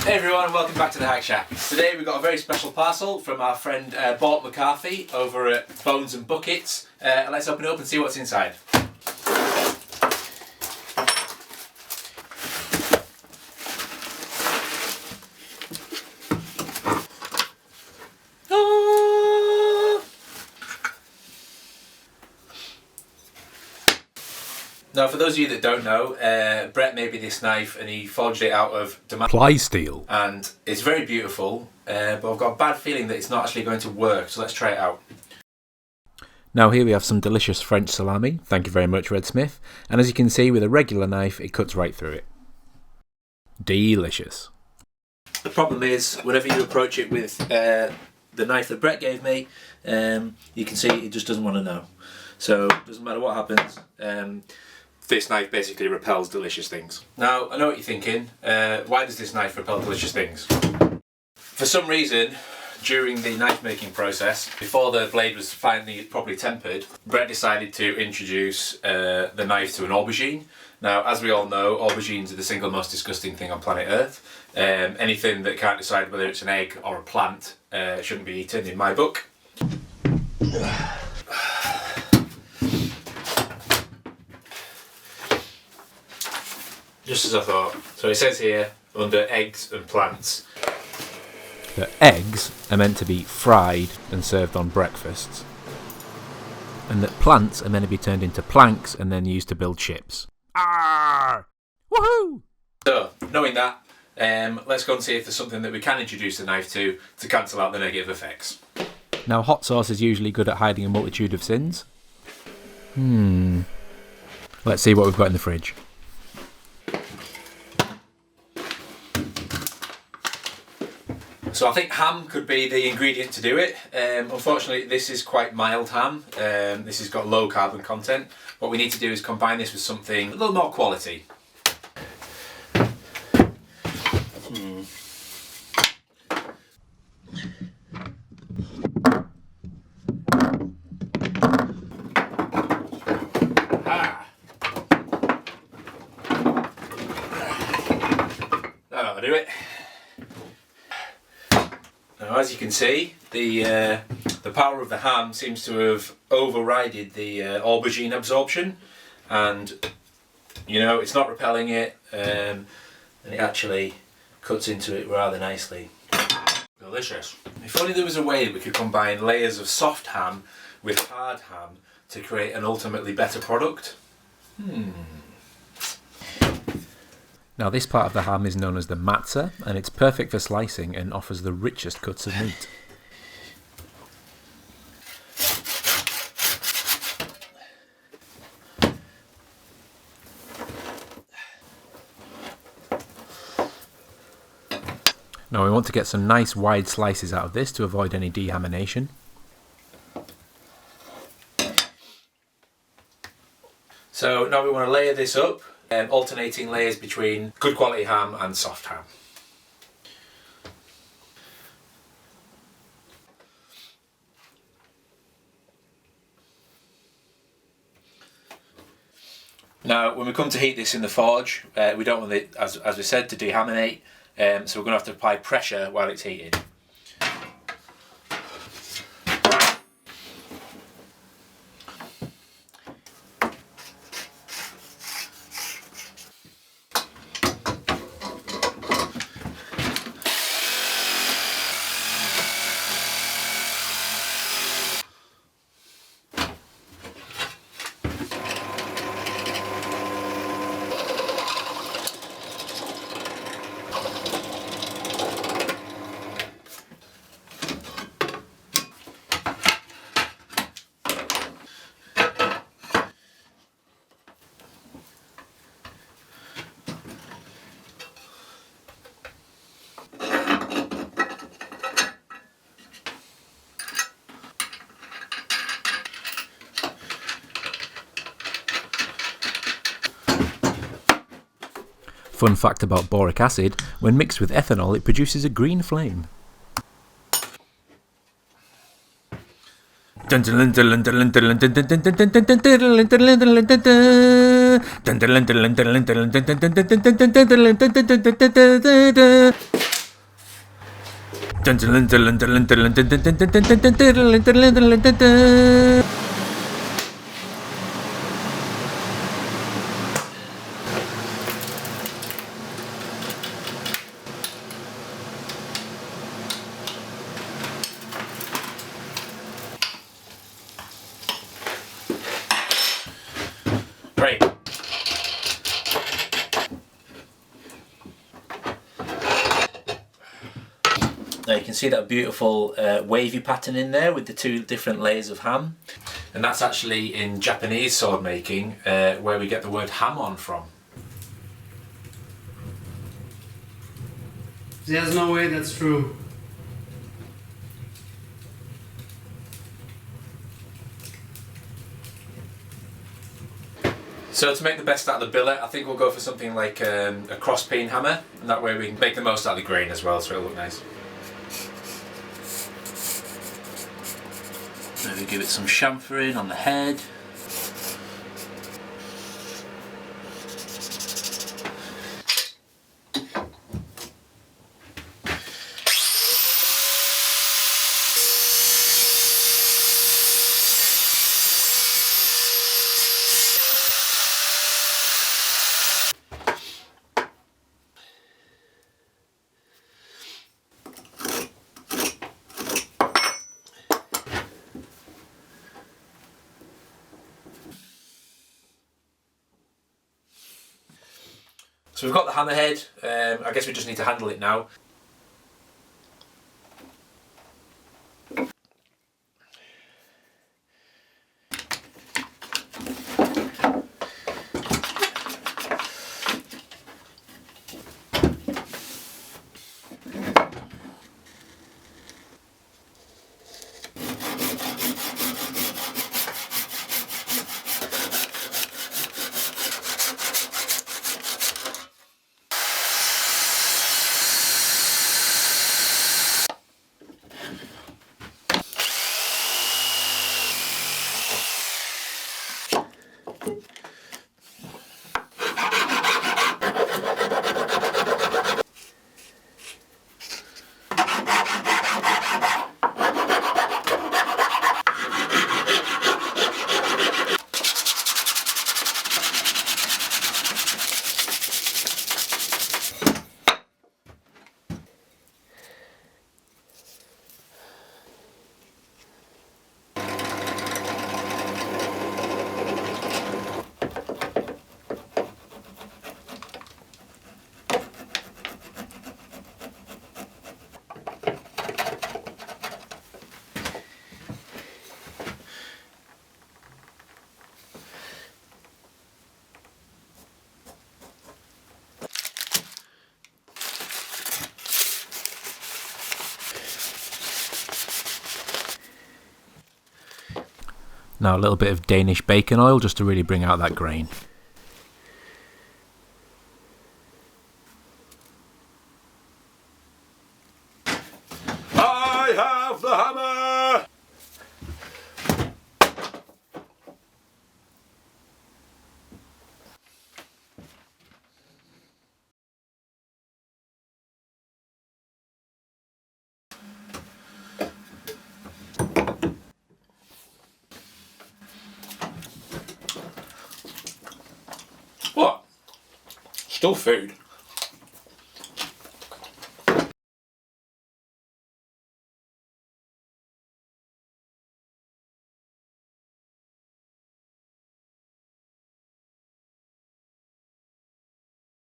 Hey everyone, and welcome back to the Hack Shack. Today we've got a very special parcel from our friend Bort McCarthy over at Bones and Buckets. Let's open it up and see what's inside. Now, for those of you that don't know, Brett made me this knife and he forged it out of ply steel. And it's very beautiful, but I've got a bad feeling that it's not actually going to work, so let's try it out. Now here we have some delicious French salami, thank you very much Red Smith, and as you can see with a regular knife it cuts right through it. Delicious. The problem is, whenever you approach it with the knife that Brett gave me, you can see it just doesn't want to know. So, it doesn't matter what happens, this knife basically repels delicious things. Now, I know what you're thinking, why does this knife repel delicious things? For some reason, during the knife making process, before the blade was finally properly tempered, Brett decided to introduce the knife to an aubergine. Now, as we all know, aubergines are the single most disgusting thing on planet Earth. Anything that can't decide whether it's an egg or a plant shouldn't be eaten in my book. Just as I thought. So it says here, under eggs and plants, that eggs are meant to be fried and served on breakfasts, and that plants are meant to be turned into planks and then used to build ships. Ah! Woohoo! So, knowing that, let's go and see if there's something that we can introduce the knife to cancel out the negative effects. Now, hot sauce is usually good at hiding a multitude of sins. Let's see what we've got in the fridge. So I think ham could be the ingredient to do it. Unfortunately, this is quite mild ham. This has got low carbon content. What we need to do is combine this with something a little more quality. That'll do it. Now, as you can see, the power of the ham seems to have overridden the aubergine absorption, and you know, it's not repelling it, and it actually cuts into it rather nicely. Delicious. If only there was a way that we could combine layers of soft ham with hard ham to create an ultimately better product. Now this part of the ham is known as the matza, and it's perfect for slicing and offers the richest cuts of meat. Now we want to get some nice wide slices out of this to avoid any dehamination. So now we want to layer this up, alternating layers between good quality ham and soft ham. Now, when we come to heat this in the forge, we don't want it, as we said, to dehaminate, so we're going to have to apply pressure while it's heating. Fun fact about boric acid, when mixed with ethanol it produces a green flame. Great. Now you can see that beautiful wavy pattern in there with the two different layers of ham. And that's actually in Japanese sword making where we get the word hamon from. There's no way that's true. So to make the best out of the billet, I think we'll go for something like a cross peen hammer, and that way we can make the most out of the grain as well, so it'll look nice. Maybe give it some chamfering on the head. So we've got the hammerhead, I guess we just need to handle it now. Now a little bit of Danish bacon oil just to really bring out that grain. I have the hammer! What? Still food.